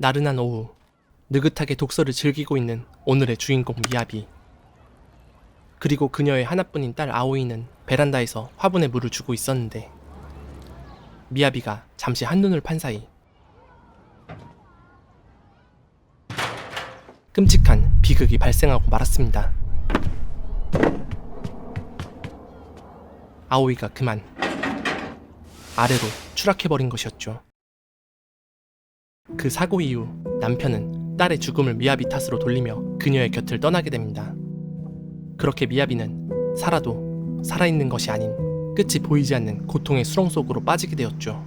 나른한 오후, 느긋하게 독서를 즐기고 있는 오늘의 주인공 미야비. 그리고 그녀의 하나뿐인 딸 아오이는 베란다에서 화분에 물을 주고 있었는데 미야비가 잠시 한눈을 판 사이 끔찍한 비극이 발생하고 말았습니다. 아오이가 그만 아래로 추락해버린 것이었죠. 그 사고 이후 남편은 딸의 죽음을 미야비 탓으로 돌리며 그녀의 곁을 떠나게 됩니다. 그렇게 미야비는 살아도 살아있는 것이 아닌 끝이 보이지 않는 고통의 수렁 속으로 빠지게 되었죠.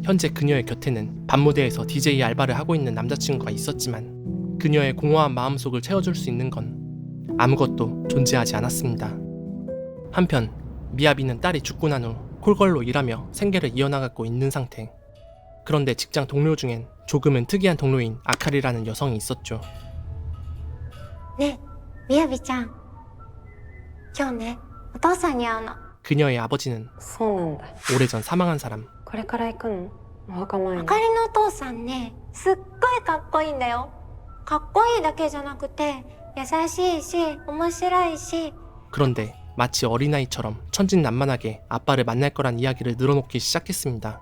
현재 그녀의 곁에는 밤무대에서 DJ 알바를 하고 있는 남자친구가 있었지만 그녀의 공허한 마음속을 채워줄 수 있는 건 아무것도 존재하지 않았습니다. 한편 미야비는 딸이 죽고 난 후 콜걸로 일하며 생계를 이어나가고 있는 상태. 그런데 직장 동료 중엔 조금은 특이한 동료인 아카리라는 여성이 있었죠. 네, 미야비ちゃん. 今日ね、お父さんに会うの. 그녀의 아버지는 そうなんだ。 오래전 사망한 사람. これから行くの？お墓参り。あかりのお父さんね、すっごいかっこいいんだよ。かっこいいだけじゃなくて、優しいし、面白いし. 그런데 마치 어린아이처럼 천진난만하게 아빠를 만날 거란 이야기를 늘어놓기 시작했습니다.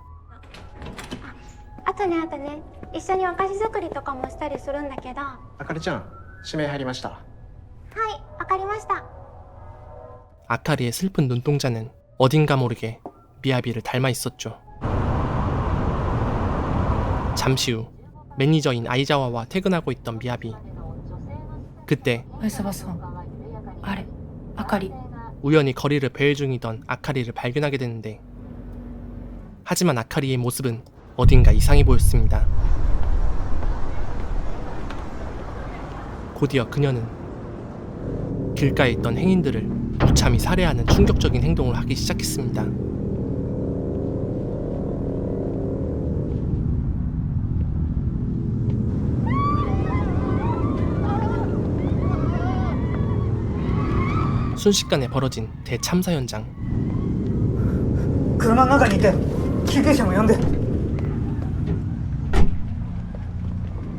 あとね、一緒にお菓子作りとかもしたりするんだけど。あかりちゃん、指名入りました。はい、わかりました. 아카리의 슬픈 눈동자는 어딘가 모르게 미야비를 닮아 있었죠. 잠시 후 매니저인 아이자와와 퇴근하고 있던 미야비. 그때 相沢さん、あれ、あかり。 우연히 거리를 배회 중이던 아카리를 발견하게 되는데 하지만 아카리의 모습은 어딘가 이상해 보였습니다. 곧이어 그녀는 길가에 있던 행인들을 무참히 살해하는 충격적인 행동을 하기 시작했습니다. 순식간에 벌어진 대참사 현장. 車の中にいて救急車も呼んで.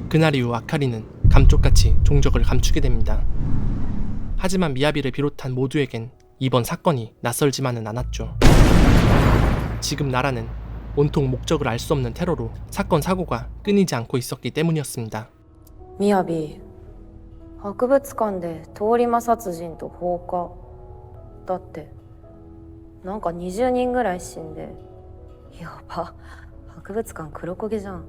그날 이후 아카리는 감쪽같이 종적을 감추게 됩니다. 하지만 미야비를 비롯한 모두에겐 이번 사건이 낯설지만은 않았죠. 지금 나라는 온통 목적을 알 수 없는 테러로 사건 사고가 끊이지 않고 있었기 때문이었습니다. みやび、博物館で通り魔殺人と放火だって、なんか20人ぐらい死んで、やば、博物館黒焦げじゃん.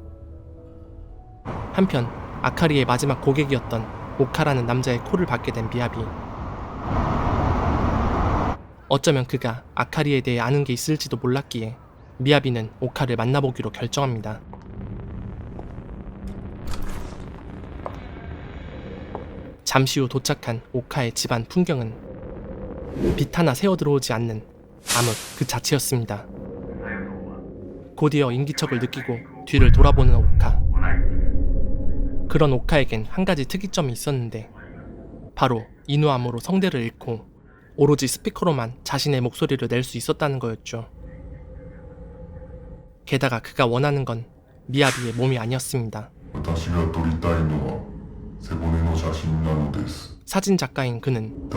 한편 아카리의 마지막 고객이었던 오카라는 남자의 콜을 받게 된 미야비. 어쩌면 그가 아카리에 대해 아는 게 있을지도 몰랐기에 미야비는 오카를 만나보기로 결정합니다. 잠시 후 도착한 오카의 집안 풍경은 빛 하나 새어들어오지 않는 암흑 그 자체였습니다. 곧이어 인기척을 느끼고 뒤를 돌아보는 오카. 그런 오카에겐 한 가지 특이점이 있었는데 바로 인후암으로 성대를 잃고 오로지 스피커로만 자신의 목소리를 낼 수 있었다는 거였죠. 게다가 그가 원하는 건 미야비의 몸이 아니었습니다. 사진 작가인 그는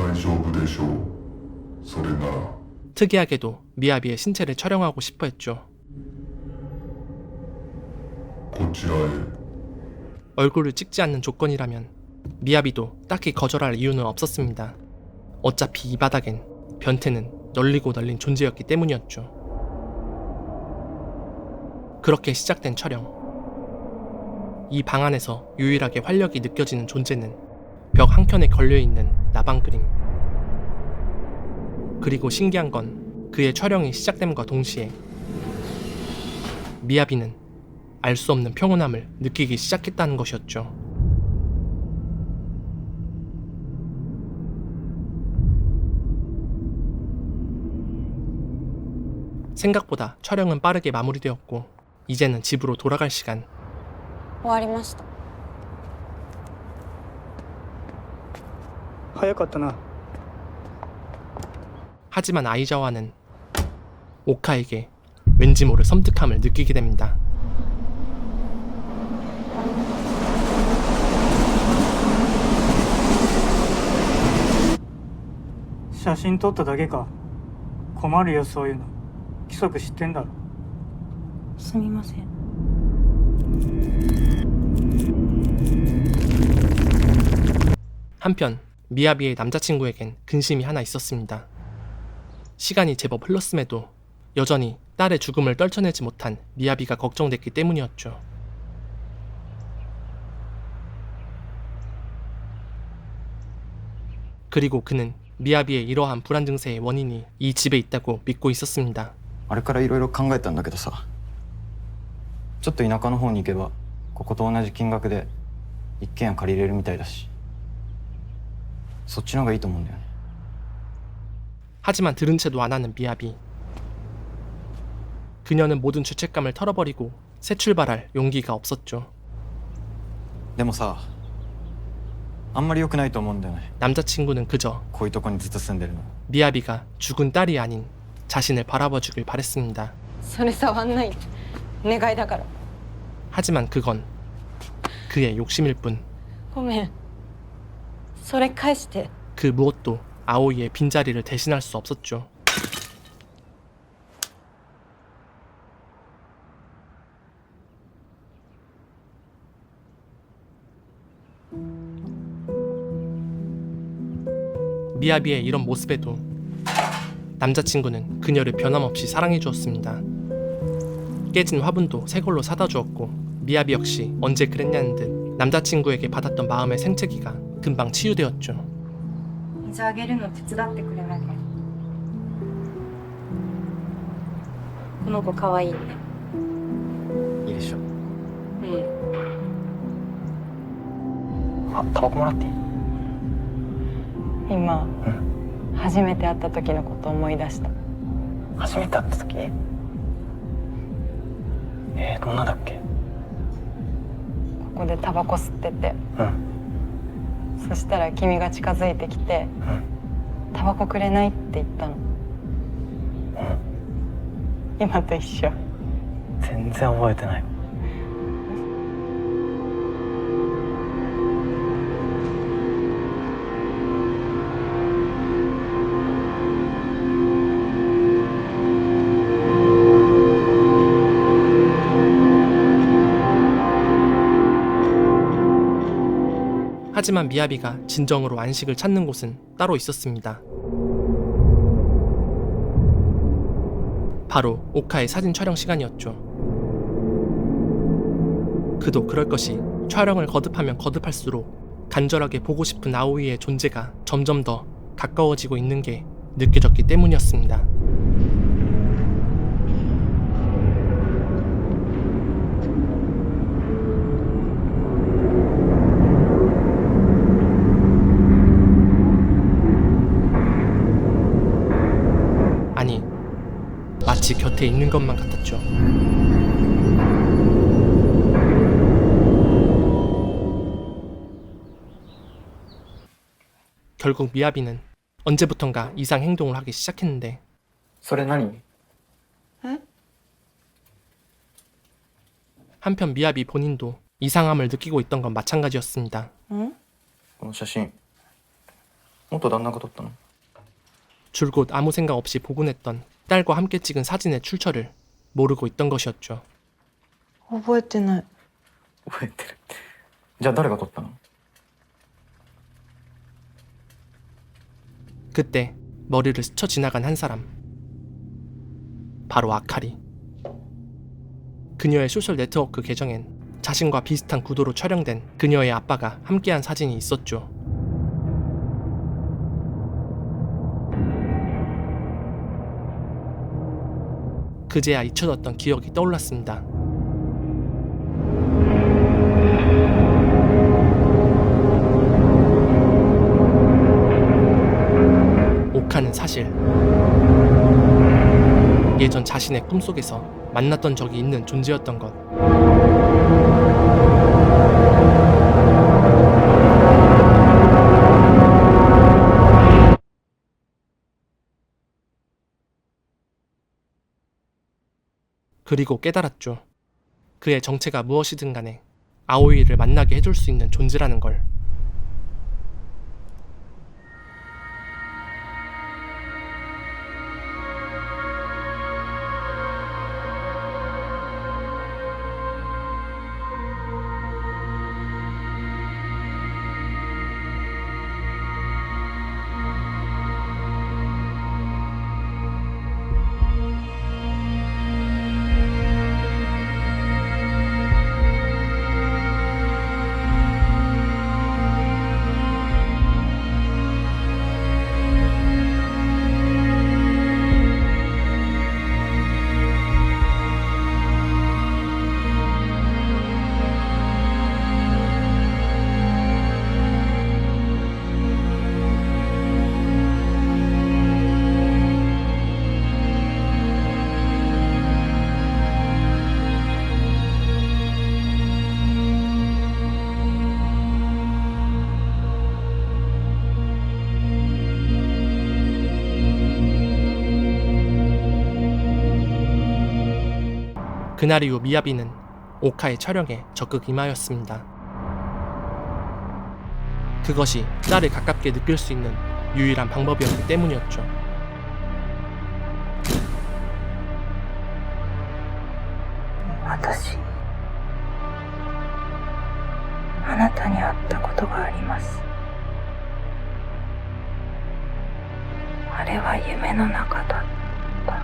특이하게도 미야비의 신체를 촬영하고 싶어 했죠. 얼굴을 찍지 않는 조건이라면 미야비도 딱히 거절할 이유는 없었습니다. 어차피 이 바닥엔 변태는 널리고 널린 존재였기 때문이었죠. 그렇게 시작된 촬영. 이 방 안에서 유일하게 활력이 느껴지는 존재는 벽 한켠에 걸려있는 나방 그림. 그리고 신기한 건 그의 촬영이 시작됨과 동시에 미야비는 알 수 없는 평온함을 느끼기 시작했다는 것이었죠. 생각보다 촬영은 빠르게 마무리되었고 이제는 집으로 돌아갈 시간. 終わりました。早かったな. 하지만 아이자와는 오카에게 왠지 모를 섬뜩함을 느끼게 됩니다. 写真撮っただけか。困るよそういうの。規則知ってんだろ。すみません。 한편 미야비의 남자친구에겐 근심이 하나 있었습니다. 시간이 제법 흘렀음에도 여전히 딸의 죽음을 떨쳐내지 못한 미야비가 걱정됐기 때문이었죠. 그리고 그는 미야비의 이러한 불안 증세의 원인이 이 집에 있다고 믿고 있었습니다. あれからいろいろ考えたんだけどさ、ちょっと田舎の方に行けばここと同じ金額で一軒家借りれるみたいだし、そっちの方がいいと思うんだよね。 하지만 들은 채도 안 하는 미야비. 그녀는 모든 죄책감을 털어버리고 새 출발할 용기가 없었죠. でもさ、あんまり良くないと思うんだよね。 남자친구는 그저 こういうとこにずっと住んでるの。 미야비가 죽은 딸이 아닌 자신을 바라봐주길 바랬습니다. それ触んないで。願いだから。 하지만 그건 그의 욕심일 뿐. ごめん。それ返して。 그 무엇도 아오이의 빈자리를 대신할 수 없었죠. 미야비의 이런 모습에도 남자친구는 그녀를 변함없이 사랑해 주었습니다. 깨진 화분도 새 걸로 사다 주었고 미야비 역시 언제 그랬냐는 듯 남자친구에게 받았던 마음의 생채기가 금방 치유되었죠. 水あげるの手伝ってくれないか。この子かわいいね。いいでしょ。うん。あ、タバコもらっていい？今、初めて会った時のこと思い出した。初めて会った時？どんなだっけ？ここでタバコ吸ってて、うん。そしたら君が近づいてきて、タバコくれないって言ったの。今と一緒。全然覚えてない。 하지만 미야비가 진정으로 안식을 찾는 곳은 따로 있었습니다. 바로 오카의 사진 촬영 시간이었죠. 그도 그럴 것이 촬영을 거듭하면 거듭할수록 간절하게 보고 싶은 아오이의 존재가 점점 더 가까워지고 있는 게 느껴졌기 때문이었습니다. 아니, 마치 곁에 있는 것만 같았죠. 결국 미야비는 언제부턴가 이상 행동을 하기 시작했는데 それ何？ 한편 미야비 본인도 이상함을 느끼고 있던 건 마찬가지였습니다. この写真、元旦那が撮ったの？ 줄곧 아무 생각 없이 보곤 했던 딸과 함께 찍은 사진의 출처를 모르고 있던 것이었죠. 覚えてない。覚えてる。じゃあ誰が撮ったの？ 그때 머리를 스쳐 지나간 한 사람. 바로 아카리. 그녀의 소셜 네트워크 계정엔 자신과 비슷한 구도로 촬영된 그녀의 아빠가 함께한 사진이 있었죠. 그제야 잊혀졌던 기억이 떠올랐습니다. 오카는 사실 예전 자신의 꿈속에서 만났던 적이 있는 존재였던 것. 그리고 깨달았죠. 그의 정체가 무엇이든 간에 아오이를 만나게 해줄 수 있는 존재라는 걸. 그날 이후 미야비는 오카의 촬영에 적극 임하였습니다. 그것이 딸을 가깝게 느낄 수 있는 유일한 방법이었기 때문이었죠.私あなたに会ったことがあります。あれは夢の中だった。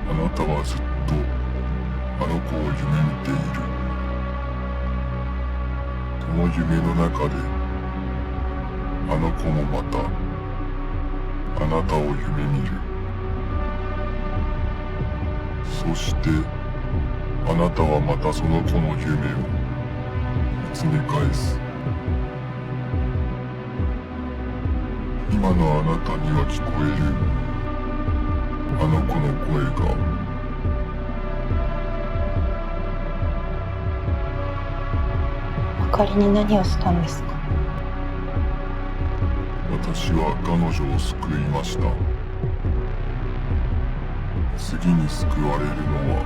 あなたはずっとあの子を夢見ている。その夢の中であの子もまたあなたを夢見る。そしてあなたはまたその子の夢を見つめ返す。今のあなたには聞こえるあの子の声が。あかりに何をしたんですか？私は彼女を救いました。次に救われるのは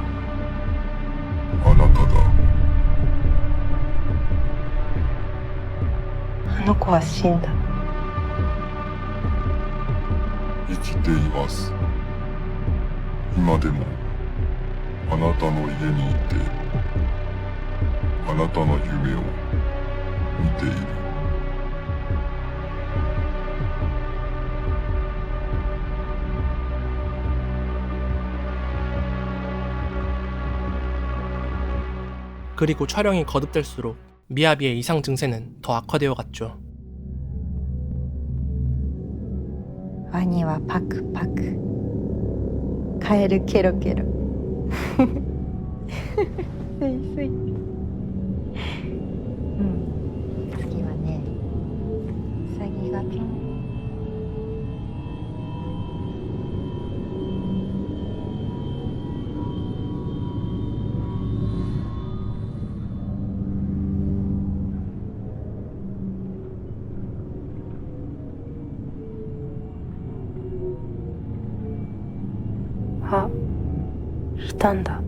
あなただ。あの子は死んだ。生きています。今でもあなたの家にいてあなたの夢を見ている。그리고 촬영이 거듭될수록 미야비의 이상 증세는 더 악화되어 갔죠. ワニはパクパク、カエルケロケロ。スイスイ。うん、次はね、ウサギがピョン。あ、いたんだ。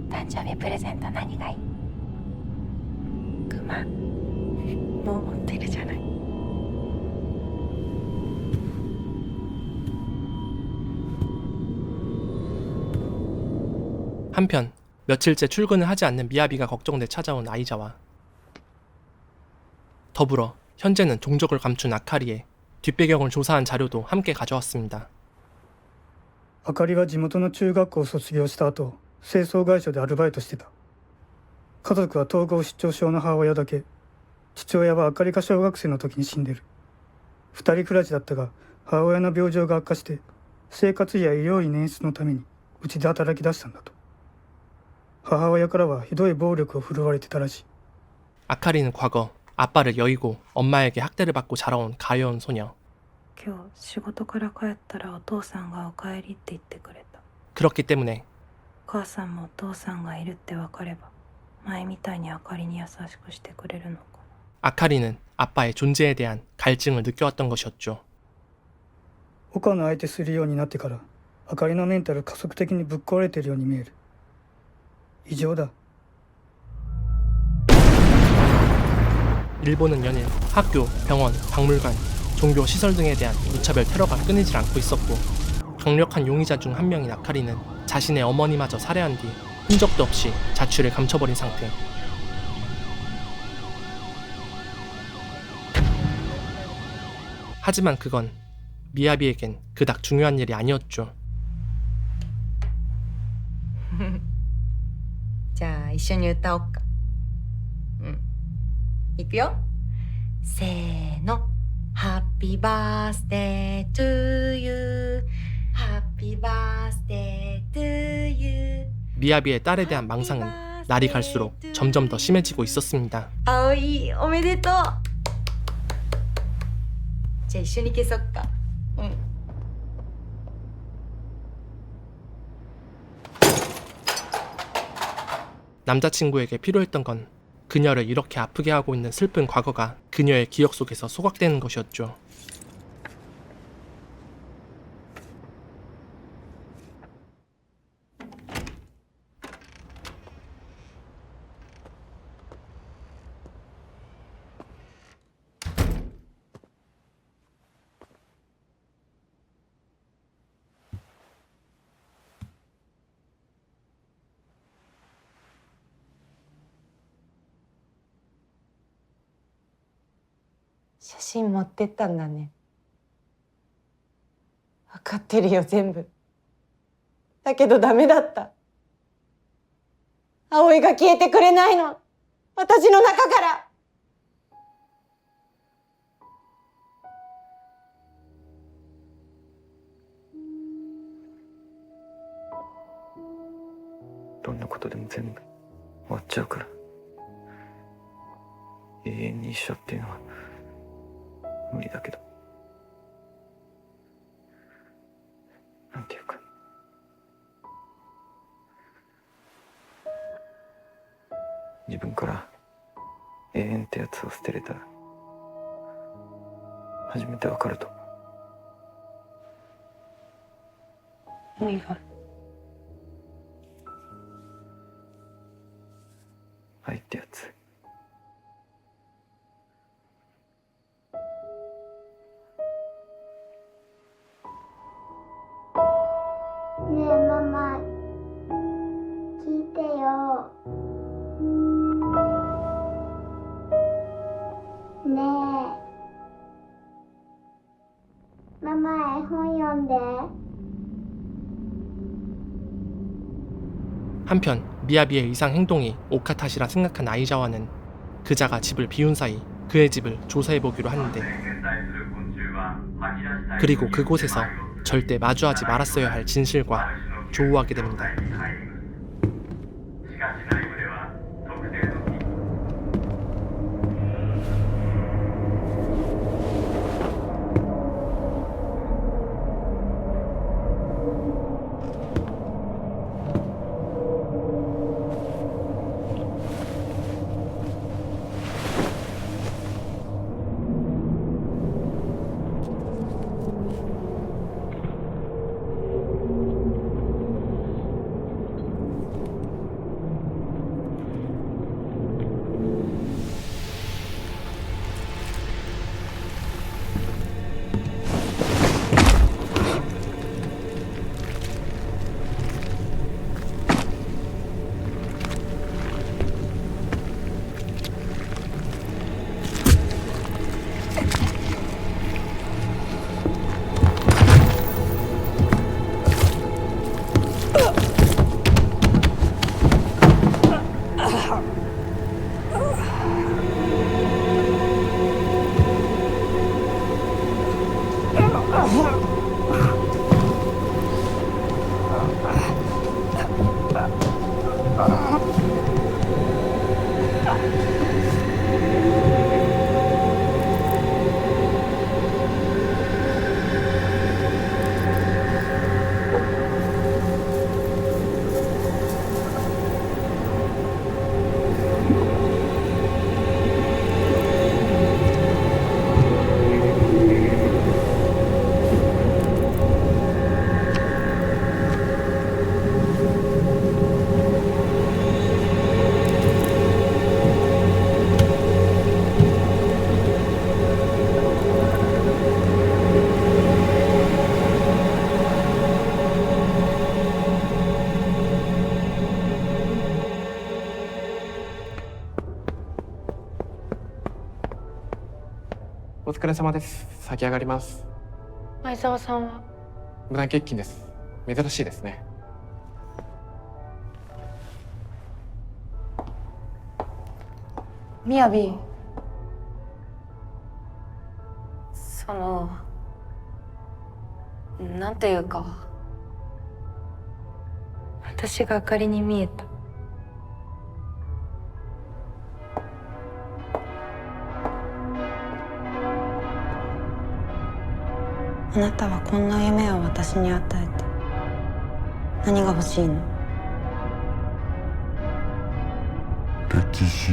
誕生日プレゼント何がいい？クマ。もう持ってるじゃない。 한편 며칠째 출근을 하지 않는 미야비가 걱정돼 찾아온 아이자와 더불어 현재는 종족을 감춘 아카리의 뒷배경을 조사한 자료도 함께 가져왔습니다. あかりは地元の中学校を卒業した後、清掃会社でアルバイトしてた。家族は統合失調症の母親だけ。父親はあかりが小学生の時に死んでる。二人暮らしだったが、母親の病状が悪化して生活費や医療費捻出のためにうちで働き出したんだと。母親からはひどい暴力を振るわれてたらしい。 아카리는 과거 아빠를 여의고 엄마에게 학대를 받고 자라온 가여운 소녀. 今日仕事から帰ったらお父さんがお帰りって言ってくれた。 그렇기 때문에 お母さんもお父さんがいるって分かれば前みたいにあかりに優しくしてくれるのかな。 아카리는 아빠의 존재에 대한 갈증을 느껴왔던 것이었죠. 岡の相手するようになってからあかりのメンタル加速的にぶっ壊れてるように見える。異常だ。 일본은 연일 학교, 병원, 박물관, 종교 시설 등에 대한 무차별 테러가 끊이질 않고 있었고 강력한 용의자 중 한 명인 아카리는 자신의 어머니마저 살해한 뒤 흔적도 없이 자취를 감춰버린 상태. 하지만 그건 미야비에겐 그닥 중요한 일이 아니었죠. じゃあ一緒に歌おっか。いくよ。せーの。Happy birthday to you. Happy birthday to you. 미야비의 딸에 대한 망상은 날이 갈수록 점점 더 심해지고 있었습니다. 葵おめでとう。じゃあ一緒に消そっか。남자친구에게 필요했던 건 그녀를 이렇게 아프게 하고 있는 슬픈 과거가 그녀의 기억 속에서 소각되는 것이었죠.「写真持ってったんだね。分かってるよ全部。だけどダメだった。葵が消えてくれないの。私の中から。どんなことでも全部終わっちゃうから、永遠に一緒っていうのは無理だけど、なんていうか、自分から永遠ってやつを捨てれたら初めてわかると思う。何が？愛ってやつ。ねえママ聞いてよ。ねえママ絵本読んで。 한편 미야비의 이상 행동이 오카 탓이라 생각한 아이자와는 그자가 집을 비운 사이 그의 집을 조사해보기로 하는데, 그리고 그곳에서 절대 마주하지 말았어야 할 진실과 조우하게 됩니다. お疲れ様です。先上がります。相沢さんは？無断欠勤です。珍しいですね。みやび、なんていうか、私があかりに見えた。あなたはこんな夢を私に与えて何が欲しいの？歴史。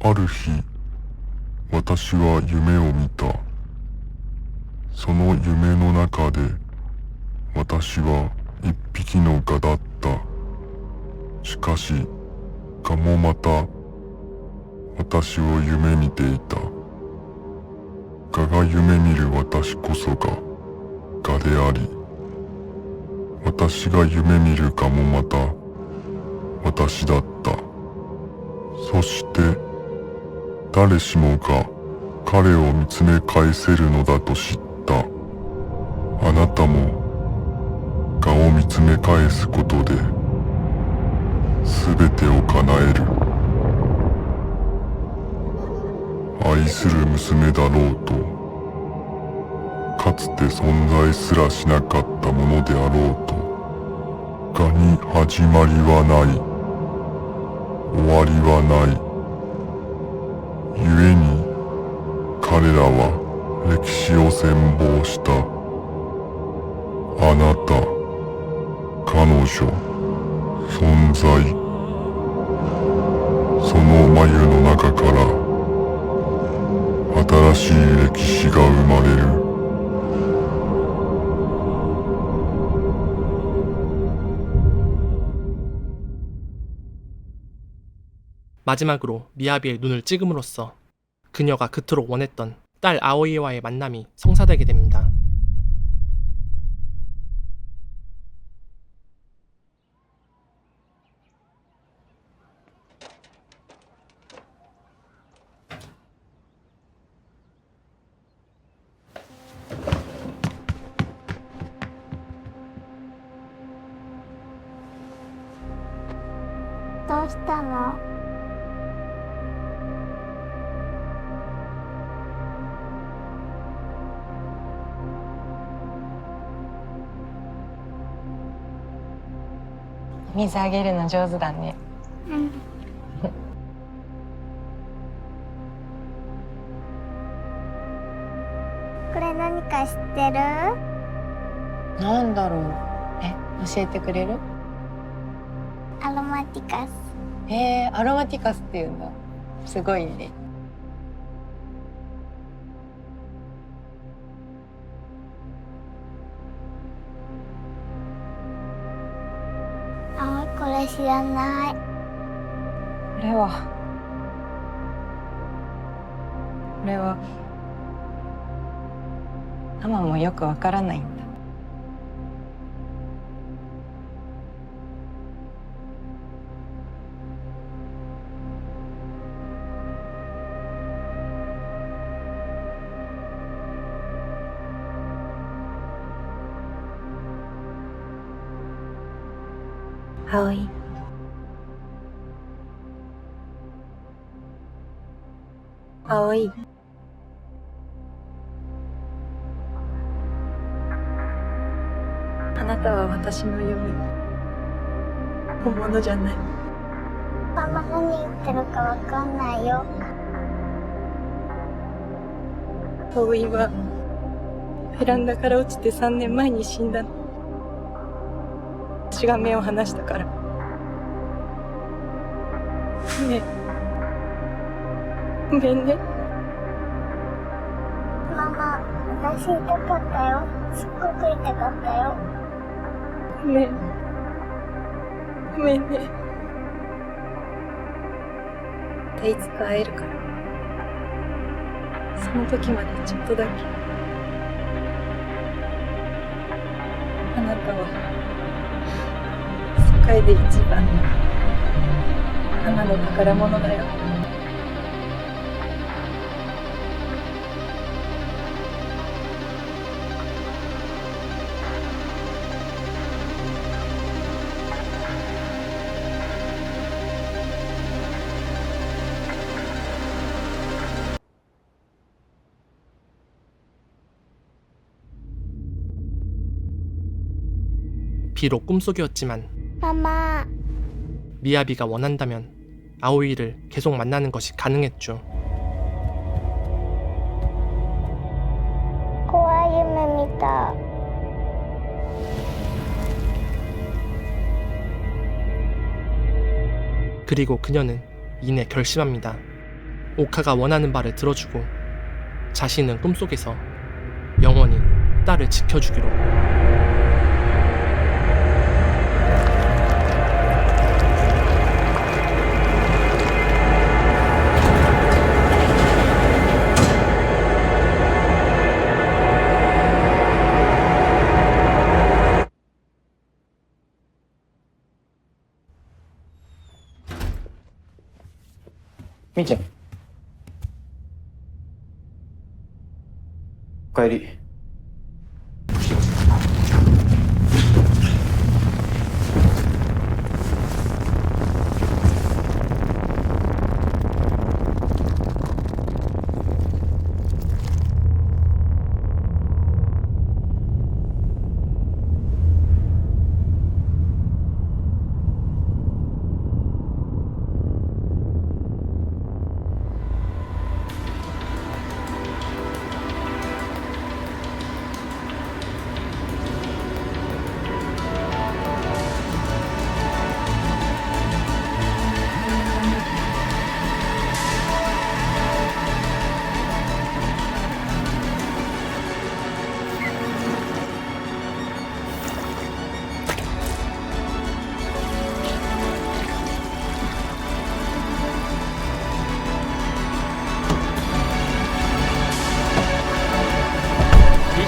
ある日、私は夢を見た。その夢の中で、私は一匹の蛾だった。しかし、蛾もまた、私を夢見ていた。蛾が夢見る私こそが蛾であり、私が夢見る蛾もまた私だった。そして誰しもが彼を見つめ返せるのだと知った。あなたも蛾を見つめ返すことで全てを叶える。愛する娘だろうと、かつて存在すらしなかったものであろうと、蛾に始まりはない、終わりはない。故に彼らは歴史を羨望した。あなた、彼女、存在。その眉の中から新しい歴史が生まれる。마지막으로 미야비의 눈을 찍음으로써 그녀가 그토록 원했던 딸 아오이와의 만남이 성사되게 됩니다. 또したの？水あげるの上手だね。うん。これ何か知ってる？なんだろう。教えてくれる？アロマティカス。アロマティカスっていうんだ。すごいね。あ、これ知らない。これはママもよくわからないんだ。葵。葵。あなたは私の夢。本物じゃない。ママ何言ってるかわかんないよ。葵はベランダから落ちて3年前に死んだの。私が目を離したから。ねえ、ごめんね。ママ、私痛かったよ。すっごく痛かったよ。ごめん。ごめんね。いつか会えるから。その時までちょっとだけ。あなたは世界で一番の花の宝物だよ。비록 꿈속이었지만 마마. 미야비가 원한다면 아오이를 계속 만나는 것이 가능했죠. 怖い夢見た。 그리고 그녀는 이내 결심합니다. 오카가 원하는 바를 들어주고 자신은 꿈속에서 영원히 딸을 지켜주기로.みーちゃん。おかえり。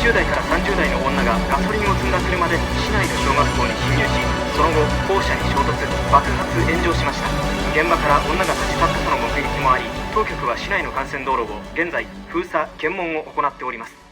20代から30代の女がガソリンを積んだ車で市内の小学校に侵入し、その後校舎に衝突、爆発、炎上しました。現場から女が立ち去ったとの目撃もあり、当局は市内の幹線道路を現在封鎖・検問を行っております。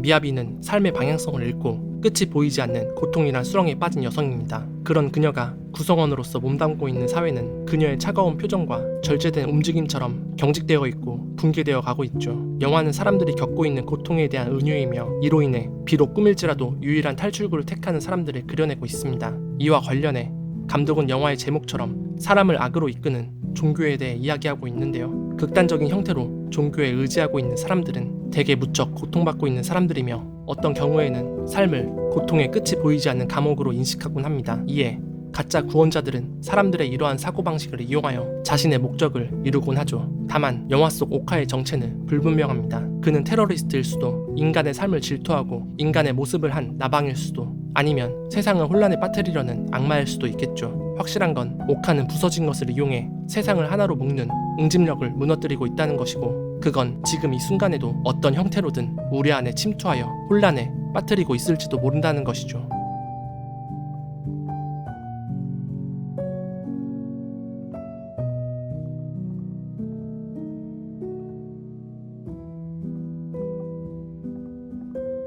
미야비는 삶의 방향성을 잃고 끝이 보이지 않는 고통이란 수렁에 빠진 여성입니다. 그런 그녀가 구성원으로서 몸담고 있는 사회는 그녀의 차가운 표정과 절제된 움직임처럼 경직되어 있고 붕괴되어 가고 있죠. 영화는 사람들이 겪고 있는 고통에 대한 은유이며 이로 인해 비록 꿈일지라도 유일한 탈출구를 택하는 사람들을 그려내고 있습니다. 이와 관련해 감독은 영화의 제목처럼 사람을 악으로 이끄는 종교에 대해 이야기하고 있는데요. 극단적인 형태로 종교에 의지하고 있는 사람들은 대개 무척 고통받고 있는 사람들이며 어떤 경우에는 삶을 고통의 끝이 보이지 않는 감옥으로 인식하곤 합니다. 이에 가짜 구원자들은 사람들의 이러한 사고방식을 이용하여 자신의 목적을 이루곤 하죠. 다만 영화 속 오카의 정체는 불분명합니다. 그는 테러리스트일 수도, 인간의 삶을 질투하고 인간의 모습을 한 나방일 수도, 아니면 세상을 혼란에 빠뜨리려는 악마일 수도 있겠죠. 확실한 건 오카는 부서진 것을 이용해 세상을 하나로 묶는 응집력을 무너뜨리고 있다는 것이고, 그건 지금 이 순간에도 어떤 형태로든 우리 안에 침투하여 혼란에 빠뜨리고 있을지도 모른다는 것이죠.